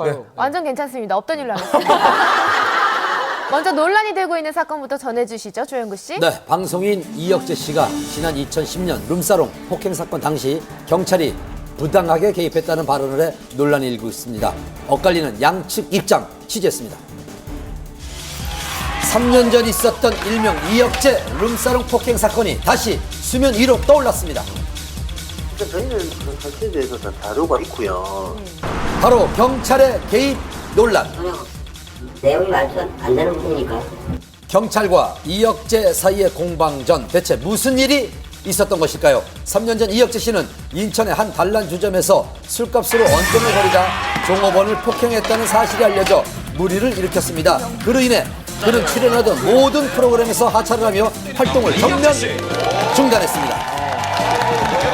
네. 완전 괜찮습니다. 없던 일로 하겠습니다. 먼저 논란이 되고 있는 사건부터 전해주시죠, 조영구 씨. 네, 방송인 이혁재 씨가 지난 2010년 룸사롱 폭행 사건 당시 경찰이 부당하게 개입했다는 발언을 해 논란이 일고 있습니다. 엇갈리는 양측 입장 취재했습니다. 3년 전 있었던 일명 이혁재 룸사롱 폭행 사건이 다시 수면 위로 떠올랐습니다. 저희는 그런 사실에 대해서 다 자료가 있고요. 바로 경찰의 개입 논란. 내용이 말도 안 되는 부분이니까. 경찰과 이혁재 사이의 공방전 대체 무슨 일이 있었던 것일까요? 3년 전 이혁재 씨는 인천의 한 단란주점에서 술값으로 언쟁을 벌이자 종업원을 폭행했다는 사실이 알려져 물의를 일으켰습니다. 그로 인해 그는 출연하던 모든 프로그램에서 하차를 하며 활동을 전면 중단했습니다.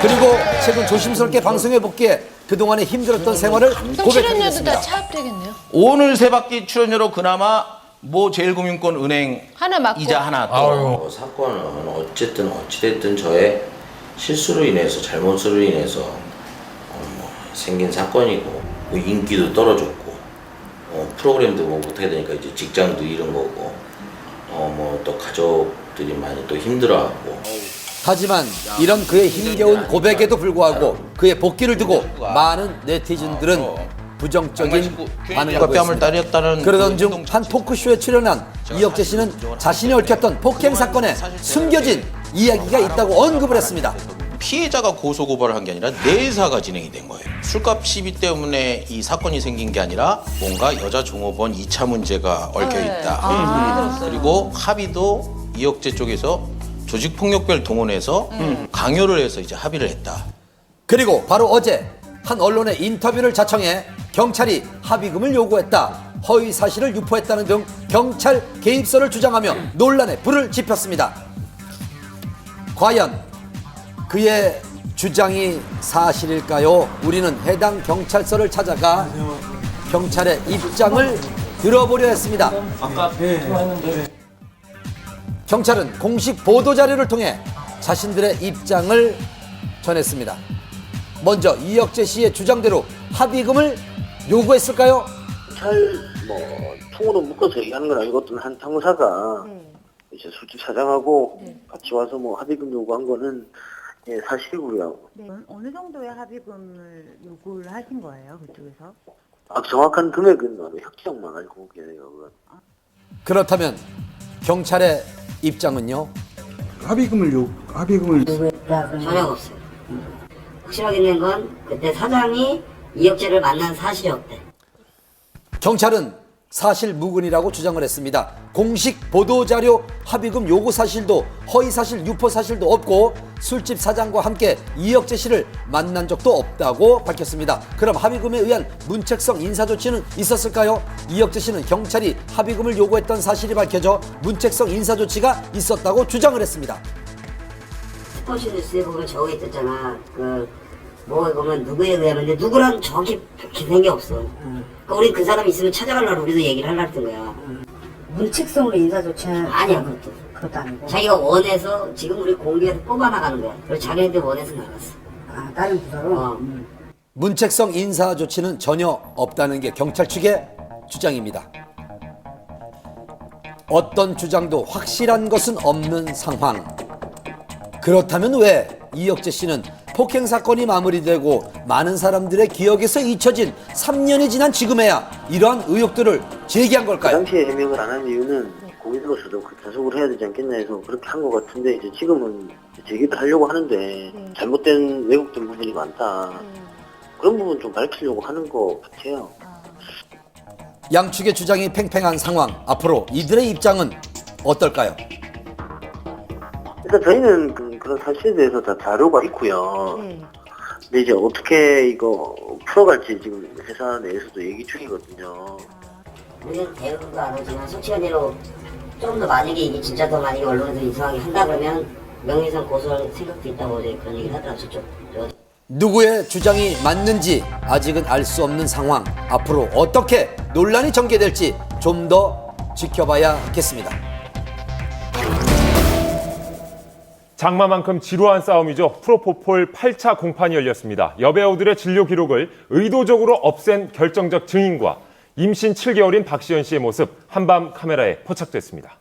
그리고 최근 조심스럽게 방송에 복귀해 그동안의 힘들었던 생활을 출연료도 고백했습니다. 다 차압되겠네요. 오늘 세 바퀴 출연료로 그나마 뭐 제일금융권 은행 하나 맞고. 이자 하나 또. 사건은 어찌됐든 저의 실수로 인해서 잘못으로 인해서 생긴 사건이고 뭐 인기도 떨어졌고 프로그램도 뭐 못하게 되니까 이제 직장도 잃은 거고 뭐 또 가족들이 많이 또 힘들어하고. 하지만 이런 그의 힘겨운 고백에도 불구하고 그의 복귀를 두고 많은 네티즌들은 부정적인 반응을 뺨을 보였습니다. 따렸다는 그러던 중 한 토크쇼에 출연한 이혁재 씨는 자신이 얽혔던 폭행 사건에 숨겨진 이야기가 있다고 언급을 했습니다. 피해자가 고소고발을 한 게 아니라 내사가 진행이 된 거예요. 술값 시비 때문에 이 사건이 생긴 게 아니라 뭔가 여자 종업원 2차 문제가 얽혀 있다. 그리고 합의도 이혁재 쪽에서 조직폭력배를 동원해서 강요를 해서 이제 합의를 했다. 그리고 바로 어제 한 언론의 인터뷰를 자청해 경찰이 합의금을 요구했다, 허위 사실을 유포했다는 등 경찰 개입설을 주장하며 논란에 불을 지폈습니다. 과연 그의 주장이 사실일까요? 우리는 해당 경찰서를 찾아가 경찰의 입장을 들어보려 했습니다. 경찰은 공식 보도자료를 통해 자신들의 입장을 전했습니다. 먼저 이혁재 씨의 주장대로 합의금을 요구했을까요? 경찰 통으로 묶어서 얘기하는 건 아니고 어떤 한 상무사가 이제 술집 사장하고 같이 와서 합의금 요구한 거는 사실이고요. 네. 어느 정도의 합의금을 요구를 하신 거예요, 그쪽에서? 정확한 금액은 협정만 알고 계세요. 그렇다면 경찰의 입장은요? 합의금을 전혀 없어요. 확실하게 있는 건 그때 사장이 이혁재를 만난 사실이 없대. 경찰은 사실 무근이라고 주장을 했습니다. 공식 보도자료 합의금 요구 사실도 허위 사실 유포 사실도 없고 술집 사장과 함께 이혁재 씨를 만난 적도 없다고 밝혔습니다. 그럼 합의금에 의한 문책성 인사조치는 있었을까요? 이혁재 씨는 경찰이 합의금을 요구했던 사실이 밝혀져 문책성 인사조치가 있었다고 주장을 했습니다. 스포츠 뉴스에 보면 저거 있었잖아. 뭐에 보면 누구에 의하면 누구랑 정확히 밝힌 게 없어. 그러니까 우리 그 사람 있으면 찾아가려고 우리도 얘기를 하려고 했던 거야. 문책성으로 인사조치는 아니야, 그것도 아니고. 자기가 원해서 지금 우리 공개해서 뽑아나가는 거야. 그리고 자기한테 원해서 나갔어. 다른 부서로? 문책성 인사 조치는 전혀 없다는 게 경찰 측의 주장입니다. 어떤 주장도 확실한 것은 없는 상황. 그렇다면 왜 이혁재 씨는 폭행 사건이 마무리되고 많은 사람들의 기억에서 잊혀진 3년이 지난 지금에야 이러한 의혹들을 제기한 그 걸까요? 당시에 해명을 안 한 이유는 공인으로서도 단속을 해야 되지 않겠나 해서 그렇게 한 것 같은데 이제 지금은 제기를 하려고 하는데 잘못된 왜곡된 부분이 많다. 그런 부분 좀 밝히려고 하는 것 같아요. 양측의 주장이 팽팽한 상황. 앞으로 이들의 입장은 어떨까요? 일단 저희는 그런 사실에 대해서 다 자료가 있고요. 근데 이제 어떻게 이거 풀어갈지 지금 회사 내에서도 얘기 중이거든요. 우리는 대응도 안 하지만 솔직한대로 좀 더 만약에 이게 진짜 더 만약에 언론에서 이상하게 한다 그러면 명예훼손 고소할 생각도 있다고 어제 그런 얘기를 하더라고요. 저쪽. 누구의 주장이 맞는지 아직은 알 수 없는 상황. 앞으로 어떻게 논란이 전개될지 좀 더 지켜봐야겠습니다. 장마만큼 지루한 싸움이죠. 프로포폴 8차 공판이 열렸습니다. 여배우들의 진료 기록을 의도적으로 없앤 결정적 증인과 임신 7개월인 박시연 씨의 모습 한밤 카메라에 포착됐습니다.